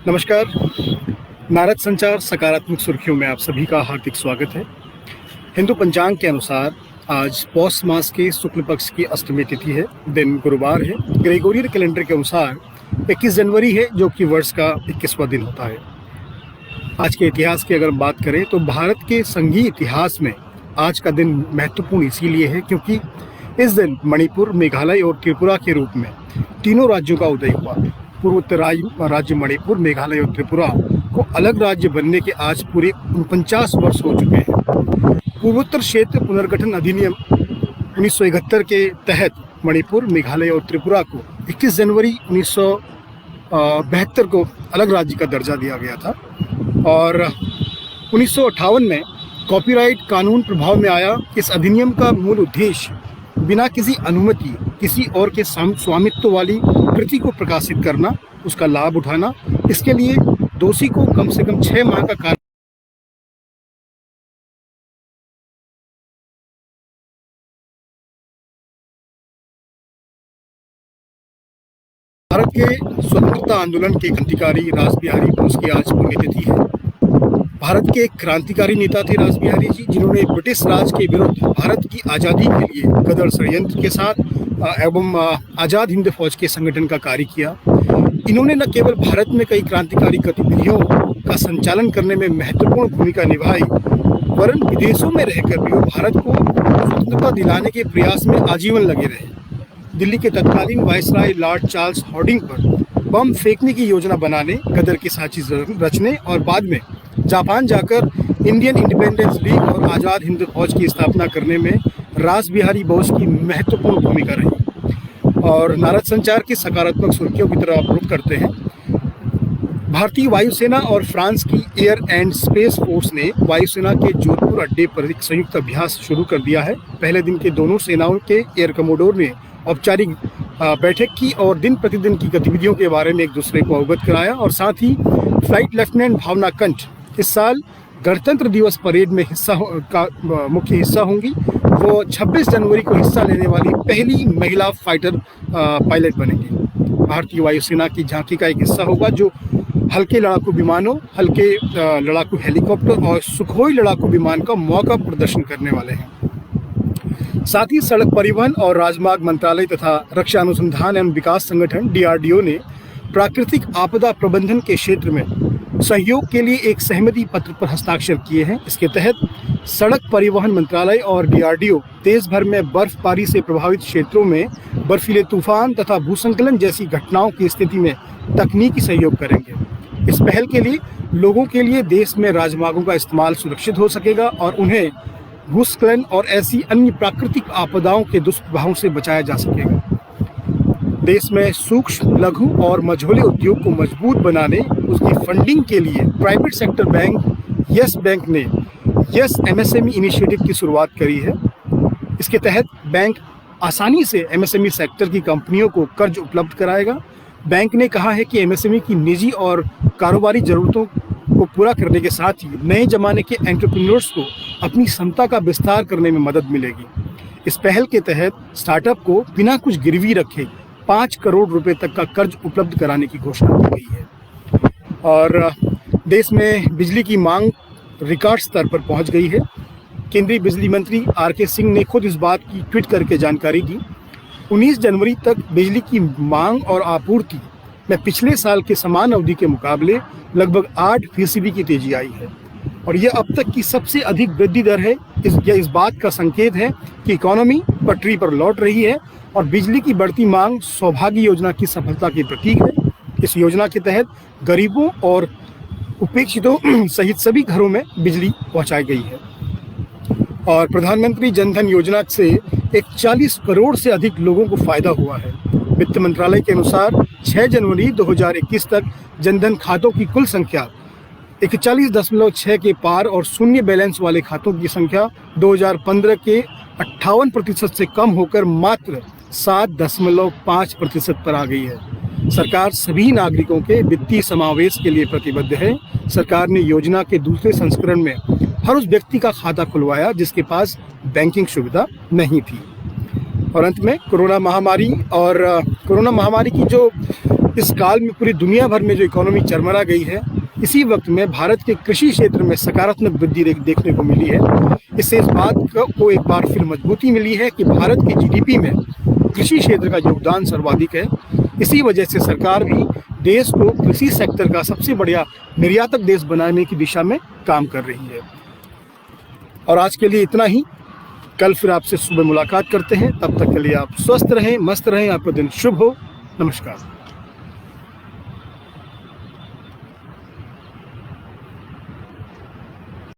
नमस्कार। नारद संचार सकारात्मक सुर्खियों में आप सभी का हार्दिक स्वागत है। हिंदू पंचांग के अनुसार आज पौष मास के शुक्ल पक्ष की अष्टमी तिथि है। दिन गुरुवार है। ग्रेगोरियन कैलेंडर के अनुसार 21 जनवरी है, जो कि वर्ष का 21वां दिन होता है। आज के इतिहास की अगर बात करें तो भारत के संघीय इतिहास में आज का दिन महत्वपूर्ण इसीलिए है क्योंकि इस दिन मणिपुर, मेघालय और त्रिपुरा के रूप में तीनों राज्यों का उदय हुआ। पूर्वोत्तर राज्य मणिपुर, मेघालय और त्रिपुरा को अलग राज्य बनने के आज पूरे 49 वर्ष हो चुके हैं। पूर्वोत्तर क्षेत्र पुनर्गठन अधिनियम 1971 के तहत मणिपुर, मेघालय और त्रिपुरा को 21 जनवरी 1972 को अलग राज्य का दर्जा दिया गया था और 1958 में कॉपीराइट कानून प्रभाव में आया। इस अधिनियम का मूल उद्देश्य बिना किसी अनुमति किसी और के स्वामित्व वाली कृति को प्रकाशित करना, उसका लाभ उठाना। इसके लिए दोषी को कम से कम 6 माह का कारावास भारत के स्वतंत्रता आंदोलन के क्रांतिकारी रासबिहारी बोस की आज पुण्यतिथि है। भारत के एक क्रांतिकारी नेता थे रासबिहारी जी, जिन्होंने ब्रिटिश राज के विरुद्ध भारत की आज़ादी के लिए गदर षड्यंत्र के साथ एवं आज़ाद हिंद फौज के संगठन का कार्य किया। इन्होंने न केवल भारत में कई क्रांतिकारी गतिविधियों का संचालन करने में महत्वपूर्ण भूमिका निभाई, वरन विदेशों में रहकर भी वो भारत को स्वतंत्रता दिलाने के प्रयास में आजीवन लगे रहे। दिल्ली के तत्कालीन वायसराय लॉर्ड चार्ल्स हॉर्डिंग पर बम फेंकने की योजना बनाने, गदर की साजिश रचने और बाद में जापान जाकर इंडियन इंडिपेंडेंस लीग और आज़ाद हिंद फौज की स्थापना करने में रासबिहारी बोस की महत्वपूर्ण भूमिका रही। और नारद संचार की सकारात्मक सुर्खियों की तरफ रुख करते हैं। भारतीय वायुसेना और फ्रांस की एयर एंड स्पेस फोर्स ने वायुसेना के जोधपुर अड्डे पर एक संयुक्त अभ्यास शुरू कर दिया है। पहले दिन के दोनों सेनाओं के एयर कमोडोर ने औपचारिक बैठक की और दिन प्रतिदिन की गतिविधियों के बारे में एक दूसरे को अवगत कराया और साथ ही फ्लाइट लेफ्टिनेंट भावना कंठ इस साल गणतंत्र दिवस परेड में मुख्य हिस्सा होंगी। वो 26 जनवरी को हिस्सा लेने वाली पहली महिला फाइटर पायलट बनेंगी। भारतीय वायुसेना की झांकी का एक हिस्सा होगा जो हल्के लड़ाकू विमानों, हल्के लड़ाकू हेलीकॉप्टर और सुखोई लड़ाकू विमान का मौका प्रदर्शन करने वाले हैं। साथ ही सड़क परिवहन और राजमार्ग मंत्रालय तथा रक्षा अनुसंधान एवं विकास संगठन DRDO ने प्राकृतिक आपदा प्रबंधन के क्षेत्र में सहयोग के लिए एक सहमति पत्र पर हस्ताक्षर किए हैं। इसके तहत सड़क परिवहन मंत्रालय और DRDO देश भर में बर्फबारी से प्रभावित क्षेत्रों में बर्फीले तूफान तथा भूस्खलन जैसी घटनाओं की स्थिति में तकनीकी सहयोग करेंगे। इस पहल के लिए लोगों के लिए देश में राजमार्गों का इस्तेमाल सुरक्षित हो सकेगा और उन्हें भूस्खलन और ऐसी अन्य प्राकृतिक आपदाओं के दुष्प्रभावों से बचाया जा सकेगा। देश में सूक्ष्म, लघु और मझोले उद्योग को मजबूत बनाने उसकी फंडिंग के लिए private sector bank yes bank ने यस MSME इनिशिएटिव की शुरुआत करी है। इसके तहत बैंक आसानी से MSME सेक्टर की कंपनियों को कर्ज उपलब्ध कराएगा। बैंक ने कहा है कि MSME की निजी और कारोबारी ज़रूरतों को पूरा करने के साथ ही नए जमाने के एंटरप्रेन्योर्स को अपनी क्षमता का विस्तार करने में मदद मिलेगी। इस पहल के तहत स्टार्टअप को बिना कुछ गिरवी रखे 5 करोड़ रुपए तक का कर्ज उपलब्ध कराने की घोषणा की गई है। और देश में बिजली की मांग रिकॉर्ड स्तर पर पहुंच गई है। केंद्रीय बिजली मंत्री RK सिंह ने खुद इस बात की ट्वीट करके जानकारी दी। 19 जनवरी तक बिजली की मांग और आपूर्ति में पिछले साल के समान अवधि के मुकाबले लगभग 8% की तेजी आई है और यह अब तक की सबसे अधिक वृद्धि दर है। इस बात का संकेत है कि इकोनॉमी पटरी पर लौट रही है और बिजली की बढ़ती मांग सौभाग्य योजना की सफलता की प्रतीक है। इस योजना के तहत गरीबों और उपेक्षितों सहित सभी घरों में बिजली पहुंचाई गई है और प्रधानमंत्री जनधन योजना से एक 40 करोड़ से अधिक लोगों को फायदा हुआ है। वित्त मंत्रालय के अनुसार 6 जनवरी 2021 तक जनधन खातों की कुल संख्या 41.6 के पार और शून्य बैलेंस वाले खातों की संख्या 2015 के 58% से कम होकर मात्र 7.5% पर आ गई है। सरकार सभी नागरिकों के वित्तीय समावेश के लिए प्रतिबद्ध है। सरकार ने योजना के दूसरे संस्करण में हर उस व्यक्ति का खाता खुलवाया जिसके पास बैंकिंग सुविधा नहीं थी। और अंत में कोरोना महामारी की जो इस काल में पूरी दुनिया भर में जो इकोनॉमी चरमरा गई है, इसी वक्त में भारत के कृषि क्षेत्र में सकारात्मक वृद्धि देखने को मिली है। इससे इस बात को एक बार फिर मजबूती मिली है कि भारत की जीडीपी में कृषि क्षेत्र का योगदान सर्वाधिक है। इसी वजह से सरकार भी देश को कृषि सेक्टर का सबसे बढ़िया निर्यातक देश बनाने की दिशा में काम कर रही है। और आज के लिए इतना ही। कल फिर आपसे सुबह मुलाकात करते हैं। तब तक के लिए आप स्वस्थ रहें, मस्त रहें, आपका दिन शुभ हो। नमस्कार।